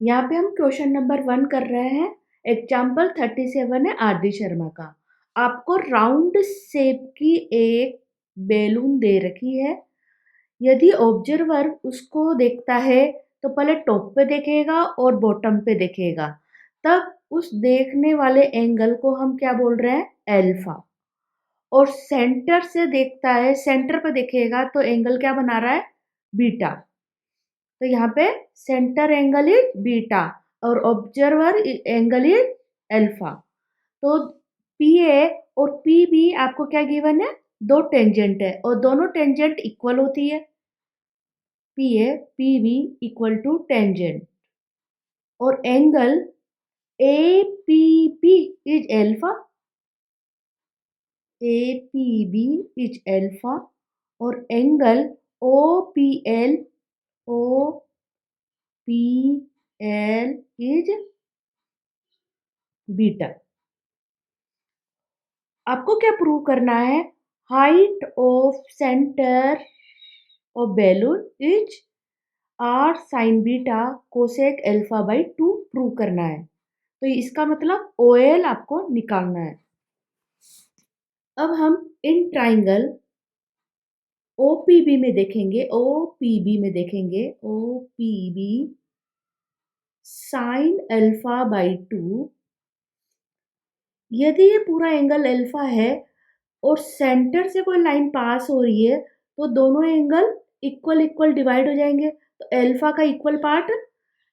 यहाँ पे हम क्वेश्चन नंबर 1 कर रहे हैं। एग्जाम्पल 37 है आर.डी. शर्मा का। आपको राउंड शेप की एक बैलून दे रखी है। यदि ऑब्जर्वर उसको देखता है तो पहले टॉप पे देखेगा और बॉटम पे देखेगा। तब उस देखने वाले एंगल को हम क्या बोल रहे हैं? अल्फा। और सेंटर से देखता है, सेंटर पे देखेगा तो एंगल क्या बना रहा है? बीटा। तो यहाँ पे सेंटर एंगल इज बीटा और ऑब्जर्वर एंगल इज अल्फा। तो पी ए और पी बी आपको क्या गिवन है? दो टेंजेंट है और दोनों टेंजेंट इक्वल होती है। P A P B equal to tangent और angle A P B is alpha. A P B is alpha और angle O P L O P L is beta. आपको क्या प्रूव करना है? Height of centre of balloon is R sine beta cosec alpha by 2 prove करना है। तो इसका मतलब ओ एल आपको निकालना है। अब हम in triangle O P B में देखेंगे, ओ पी बी में देखेंगे, O P B sine alpha by 2। यदि ये पूरा एंगल अल्फा है और सेंटर से कोई लाइन पास हो रही है तो दोनों एंगल इक्वल इक्वल डिवाइड हो जाएंगे। तो अल्फा का इक्वल पार्ट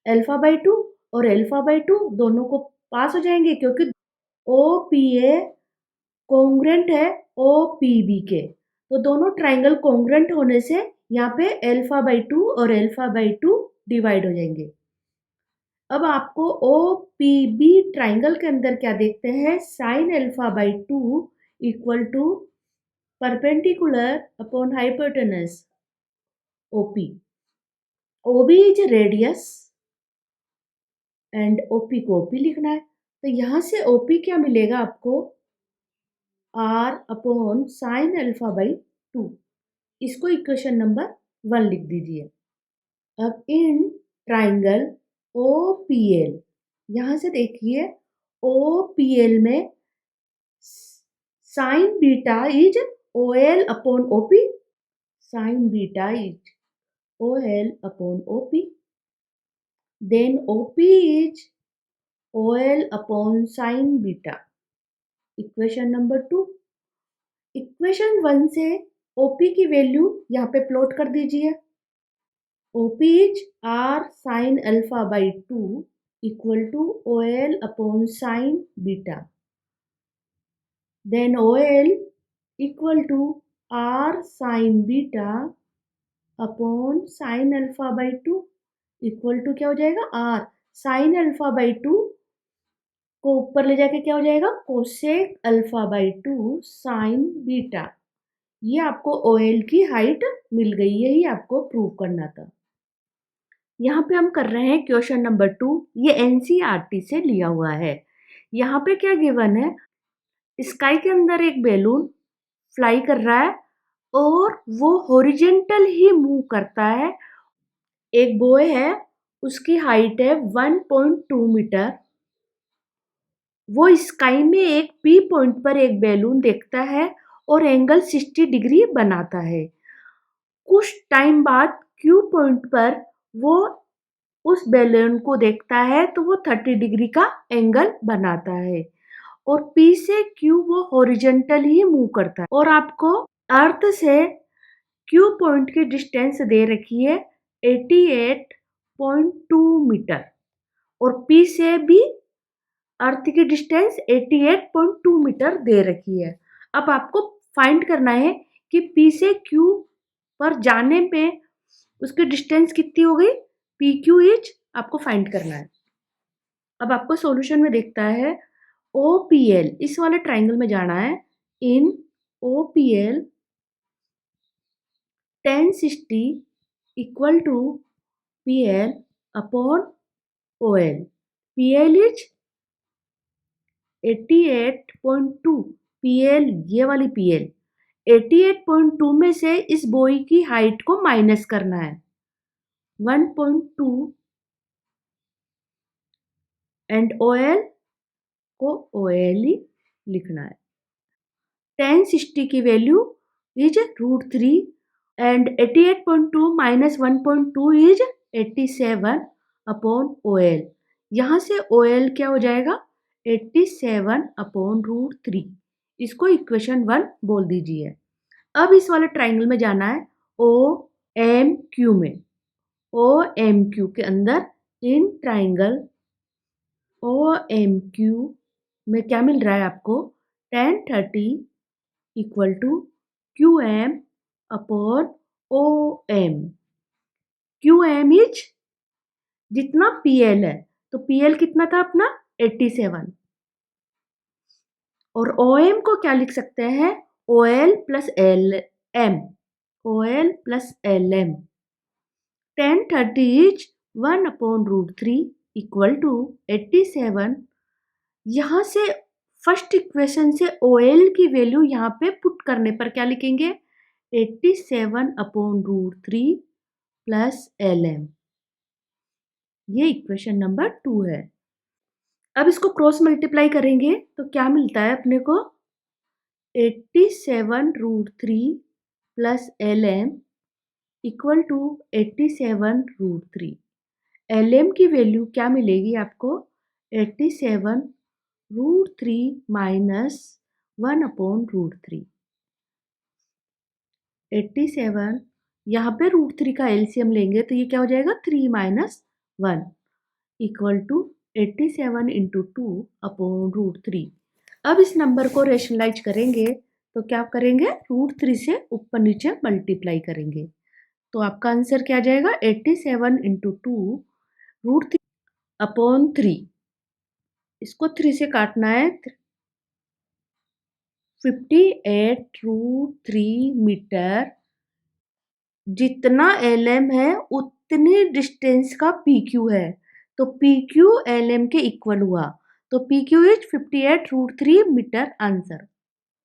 अल्फा बाई 2 और अल्फा बाई 2 दोनों को पास हो जाएंगे क्योंकि ओ पी ए कॉन्ग्रेंट है ओ पी बी के। तो दोनों ट्राइंगल कॉन्ग्रेंट होने से यहाँ पे अल्फा बाई 2 और अल्फा बाई 2 डिवाइड हो जाएंगे। अब आपको ओ पी बी ट्राइंगल के अंदर क्या देखते हैं? Sine alpha by 2 equal to perpendicular upon hypotenuse OP. OB is radius and OP को ओपी लिखना है। तो यहाँ से ओपी क्या मिलेगा आपको? R upon sine alpha by 2। इसको इक्वेशन नंबर 1 लिख दीजिए। अब in triangle O P L, यहाँ से देखिए ओ पी एल में sine beta is O L upon O P. Sine beta is O L upon O P. Then O P is O L upon sine beta. Equation number 2। Equation 1 से OP की value यहाँ पे plot कर दीजिए। OP is R sine alpha by 2 equal to O L upon sine beta. Then O L equal to R sine beta upon sine alpha by 2 equal to क्या हो जाएगा? Are sine alpha by 2 को ऊपर ले जाके क्या हो जाएगा? Cosec alpha by 2 sign beta. ये आपको ओएल की हाइट मिल गई, यही आपको प्रूव करना था। यहाँ पे हम कर रहे हैं क्वेश्चन नंबर 2। ये एनसीईआरटी से लिया हुआ है। यहाँ पे क्या गिवन है? स्काई के अंदर एक बैलून फ्लाई कर रहा है और वो हॉरिजेंटल ही मूव करता है। एक बॉय है, उसकी हाइट है 1.2 मीटर। वो स्काई में एक पी पॉइंट पर एक बैलून देखता है और एंगल 60 डिग्री बनाता है। कुछ टाइम बाद क्यू पॉइंट पर वो उस बैलून को देखता है तो वो 30 डिग्री का एंगल बनाता है और पी से क्यू वो हॉरिजेंटल ही मूव करता है। और आपको अर्थ से क्यू पॉइंट की डिस्टेंस दे रखी है 88.2 मीटर और पी से भी अर्थ की डिस्टेंस 88.2 मीटर दे रखी है। अब आपको फाइंड करना है कि पी से क्यू पर जाने पे उसकी डिस्टेंस कितनी हो गई? पी क्यू इज आपको फाइंड करना है। अब आपको सॉल्यूशन में देखता है ओ पी एल, इस वाले ट्राइंगल में जाना है। In O P L 1060 equal to P L upon O L. P L is 88.2, P L ये वाली पी एल 88.2 में से इस बॉय की हाइट को माइनस करना है। 1.2 एंड OL को OL ही लिखना है। tan 60 की value is √3 and 88.2 minus 1.2 is 87 upon OL। यहाँ से OL क्या हो जाएगा 87 अपॉन √3। इसको इक्वेशन 1 बोल दीजिए। अब इस वाले ट्राइंगल में जाना है OMQ में। OMQ के अंदर इन ट्राइंगल OMQ में क्या मिल रहा है आपको tan 30 equal to QM upon OM। QM is जितना PL है, तो PL कितना था अपना 87 और OM को क्या लिख सकते हैं OL plus LM। OL plus LM tan 30 is 1 upon √3 equal to 87। यहाँ से फर्स्ट इक्वेशन से OL की वैल्यू यहाँ पे पुट करने पर क्या लिखेंगे 87 अपॉन √3 प्लस LM। ये इक्वेशन नंबर 2 है। अब इसको क्रॉस मल्टीप्लाई करेंगे तो क्या मिलता है अपने को 87 √3 plus LM equal to 87 √3। LM की वैल्यू क्या मिलेगी आपको 87 √3 माइनस 1 अपॉन √3। 87 यहाँ पे √3 का एलसीएम लेंगे तो ये क्या हो जाएगा 3 minus 1 equal to 87 into 2 upon √3। अब इस नंबर को रेशनलाइज करेंगे तो क्या करेंगे √3 से ऊपर नीचे मल्टीप्लाई करेंगे तो आपका आंसर क्या आ जाएगा 87 इंटू 2 √3 अपॉन 3। इसको 3 से काटना है 58 √3 मीटर। जितना LM है उतनी डिस्टेंस का PQ है तो PQ LM के इक्वल हुआ तो PQ इज 58 √3 मीटर आंसर।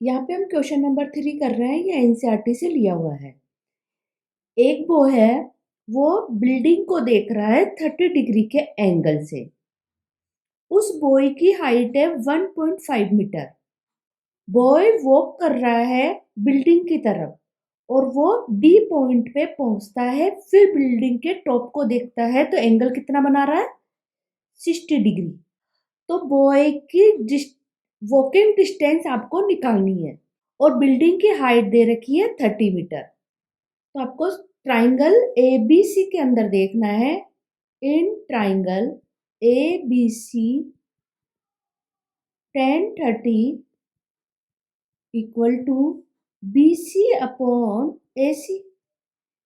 यहाँ पे हम क्वेश्चन नंबर 3 कर रहे हैं, ये NCERT से लिया हुआ है। एक बॉय है वो बिल्डिंग को देख रहा है 30 डिग्री के एंगल से। उस बॉय की हाइट है 1.5 मीटर। बॉय वॉक कर रहा है बिल्डिंग की तरफ और वो डी पॉइंट पे पहुंचता है, फिर बिल्डिंग के टॉप को देखता है तो एंगल कितना बना रहा है 60 डिग्री। तो बॉय की वॉकिंग डिस्टेंस आपको निकालनी है और बिल्डिंग की हाइट दे रखी है 30 मीटर। तो आपको ट्राइंगल ABC के अंदर देखना है। In triangle ABC tan 30 equal to BC upon AC।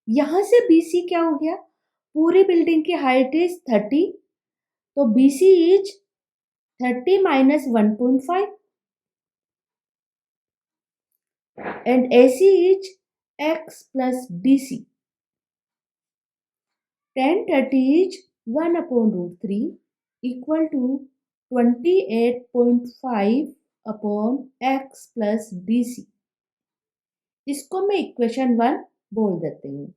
यहां से BC क्या हो गया पूरी बिल्डिंग की हाइट इज 30 तो BC is 30 minus 1.5 and AC is X plus DC। tan 30 is 1 upon √3 equal to 28.5 upon X plus DC। इसको मैं इक्वेशन 1 बोल देती हूँ।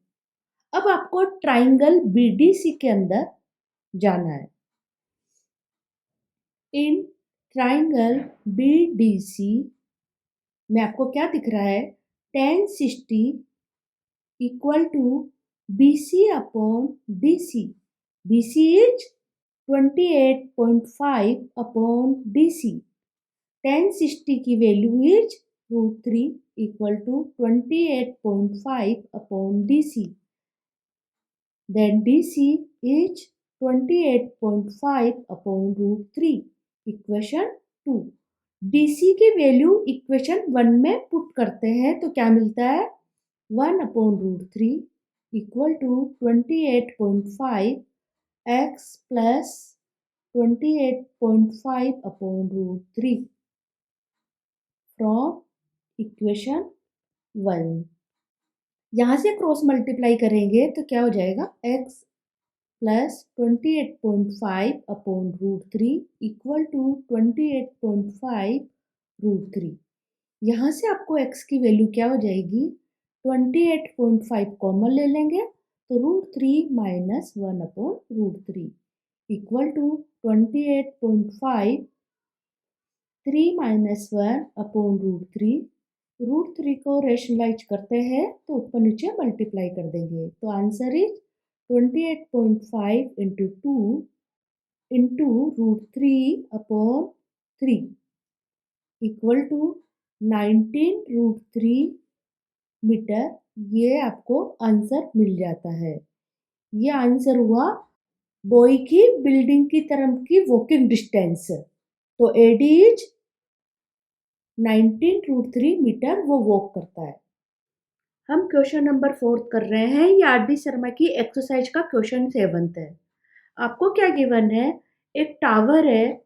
अब आपको ट्राइंगल BDC के अंदर जाना है। इन ट्राइंगल BDC में आपको क्या दिख रहा है tan 60 equal to BC upon DC। BC is 28.5 upon DC। tan 60 की value is √3 equal to 28.5 upon DC। Then DC is 28.5 upon √3 equation 2। DC की वैल्यू इक्वेशन 1 में पुट करते हैं तो क्या मिलता है 1 upon √3 equal to 28.5 X plus 28.5 upon √3 from equation 1। यहाँ से क्रॉस मल्टीप्लाई करेंगे तो क्या हो जाएगा X plus 28.5 upon √3 equal to 28.5 √3। यहाँ से आपको x की वैल्यू क्या हो जाएगी 28.5 कॉमन ले लेंगे तो √3 minus 1 upon √3 equal to 28.5 3 - 1 upon √3। √3 को रेशनलाइज करते हैं तो ऊपर नीचे मल्टीप्लाई कर देंगे, तो answer is 28.5 into 2 into √3 upon 3 equal to 19 √3 metre. ये आपको आंसर मिल जाता है। ये आंसर हुआ बॉय की बिल्डिंग की तरफ की वॉकिंग डिस्टेंस। तो एडी इज 19 √3 मीटर वो वॉक करता है। हम क्वेश्चन नंबर 4 कर रहे हैं। ये आर डी शर्मा की एक्सरसाइज का क्वेश्चन 7 है। आपको क्या गिवन है, एक टावर है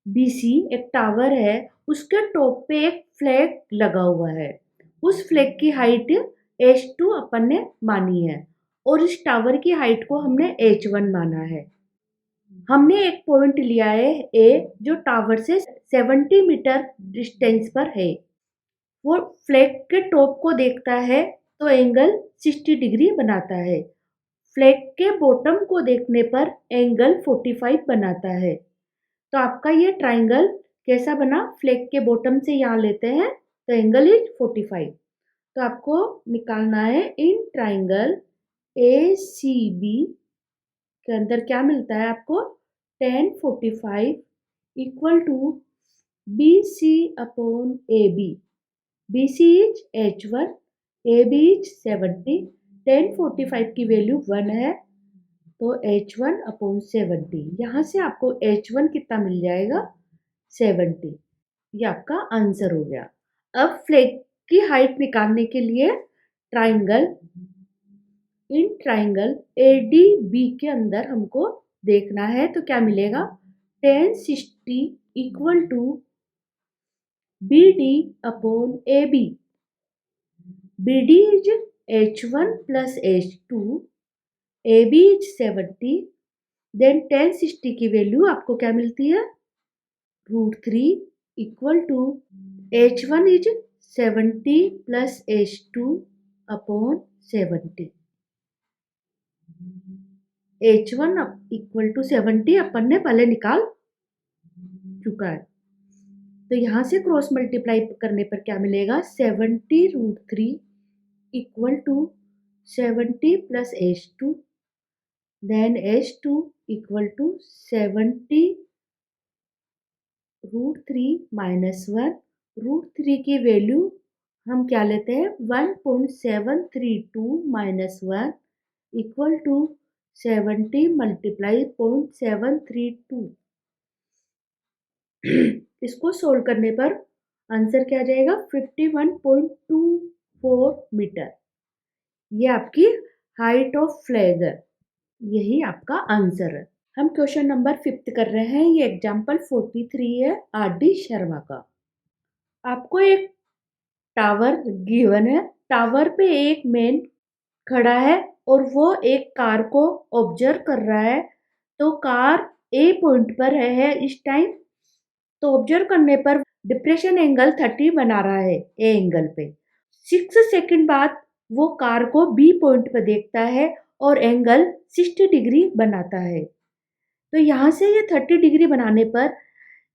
बीसी, एक टावर है, उसके टॉप पे एक फ्लैग लगा हुआ है। उस फ्लैग की हाइट h2 अपन ने मानी है और इस टावर की हाइट को हमने h1 माना है। हमने एक पॉइंट लिया है ए जो टावर से 70 मीटर डिस्टेंस पर है। वो फ्लैग के टॉप को देखता है तो एंगल 60 डिग्री बनाता है। फ्लैग के बॉटम को देखने पर एंगल 45 बनाता है। तो आपका ये ट्राइंगल कैसा बना, फ्लैग के बॉटम से यहाँ लेते हैं तो एंगल इज 45। तो आपको निकालना है इन ट्राइंगल ACB के अंदर क्या मिलता है आपको, tan 45 equal to BC upon AB। BC is H1, AB is 70, tan 45 की वैल्यू 1 है तो H1 अपॉन 70। यहाँ से आपको H1 कितना मिल जाएगा, 70। ये आपका आंसर हो गया। अब फ्लैग की हाइट निकालने के लिए ट्राइंगल इन ट्राइंगल ADB के अंदर हमको देखना है तो क्या मिलेगा, tan 60 equal to BD upon AB। BD is H1 plus H2, AB is 70, then tan 60 की वैल्यू आपको क्या मिलती है, √3 equal to H1 is 70 plus H2 upon 70। H1 equal to 70 अपन ने पहले निकाल चुका है। तो यहाँ से क्रॉस मल्टीप्लाई करने पर क्या मिलेगा, 70 √3 equal to 70 plus H2, then H2 equal to 70 √3 minus 1। √3 की वैल्यू हम क्या लेते हैं, 1.732 माइनस 1 इक्वल टू 70 मल्टीप्लाई 0.732। इसको सोल्व करने पर आंसर क्या आ जाएगा, 51.24 मीटर। ये आपकी हाइट ऑफ फ्लैग है, यही आपका आंसर है। हम क्वेश्चन नंबर 5 कर रहे हैं। ये एग्जाम्पल 43 है आर.डी. शर्मा का। आपको एक टावर गिवन है, टावर पे एक मैन खड़ा है और वो एक कार को ऑब्जर्व कर रहा है। तो कार ए पॉइंट पर है इस टाइम, तो ऑब्जर्व करने पर डिप्रेशन एंगल 30 बना रहा है ए एंगल पे। 6 सेकंड बाद वो कार को बी पॉइंट पर देखता है और एंगल 60 डिग्री बनाता है। तो यहाँ से ये 30 डिग्री बनाने पर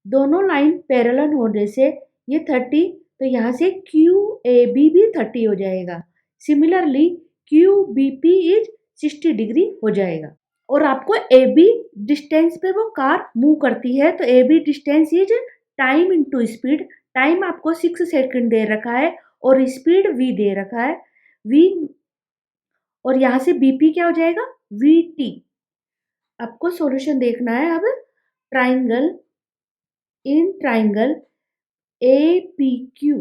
दोनों लाइन पैरेलल होने से ये 30, तो यहाँ से QAB भी 30 हो जाएगा। सिमिलरली QBP इज 60 डिग्री हो जाएगा। और आपको AB डिस्टेंस पे वो कार मूव करती है, तो AB distance is time into speed. Time आपको 6 सेकंड दे रखा है और स्पीड V दे रखा है V, और यहाँ से BP क्या हो जाएगा, VT। आपको सॉल्यूशन देखना है। अब ट्राइंगल इन ट्राइंगल APQ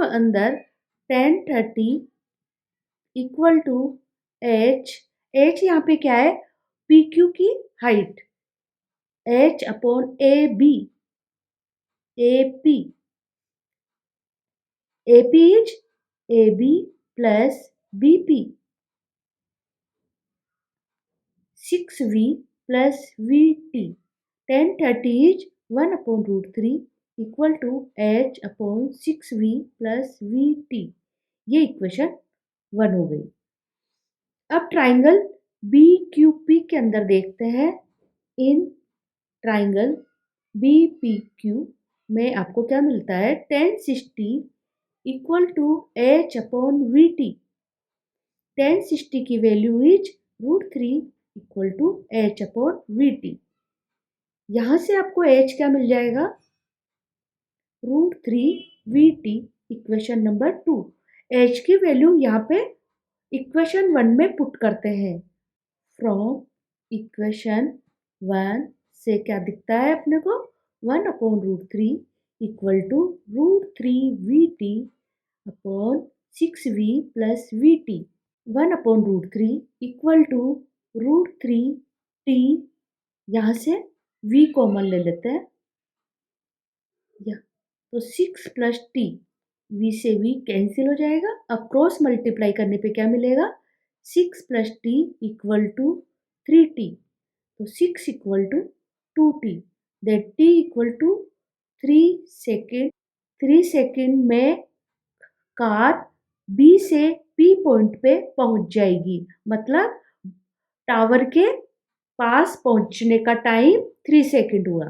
अंदर tan 30 इक्वल टू H यहाँ पे क्या है, PQ की height, H upon AP is AB plus BP, 6V plus VT। tan 30 is 1 upon √3 equal to H upon 6V plus VT। ये इक्वेशन 1 हो गई। अब ट्राइंगल BQP के अंदर देखते हैं इन ट्राइंगल BPQ में आपको क्या मिलता है, 1060 इक्वल टू H/VT। 1060 की value is √3 equal to H/VT। यहाँ से आपको H क्या मिल जाएगा, √3VT, इक्वेशन नंबर 2। H की वैल्यू यहाँ पे इक्वेशन 1 में पुट करते हैं। फ्रॉम इक्वेशन 1 से क्या दिखता है अपने को, 1/√3 equal to √3VT upon 6V plus VT। 1/√3 equal to √3T, यहाँ से V कॉमन ले लेते हैं, तो 6 प्लस T, V से V कैंसिल हो जाएगा। अब क्रॉस मल्टीप्लाई करने पे क्या मिलेगा, 6 plus T equal to 3T, तो 6 equal to 2T, that T equal to 3 second. 3 second में कार B से P पॉइंट पे पहुंच जाएगी, मतलब टावर के पास पहुंचने का टाइम 3 सेकेंड हुआ।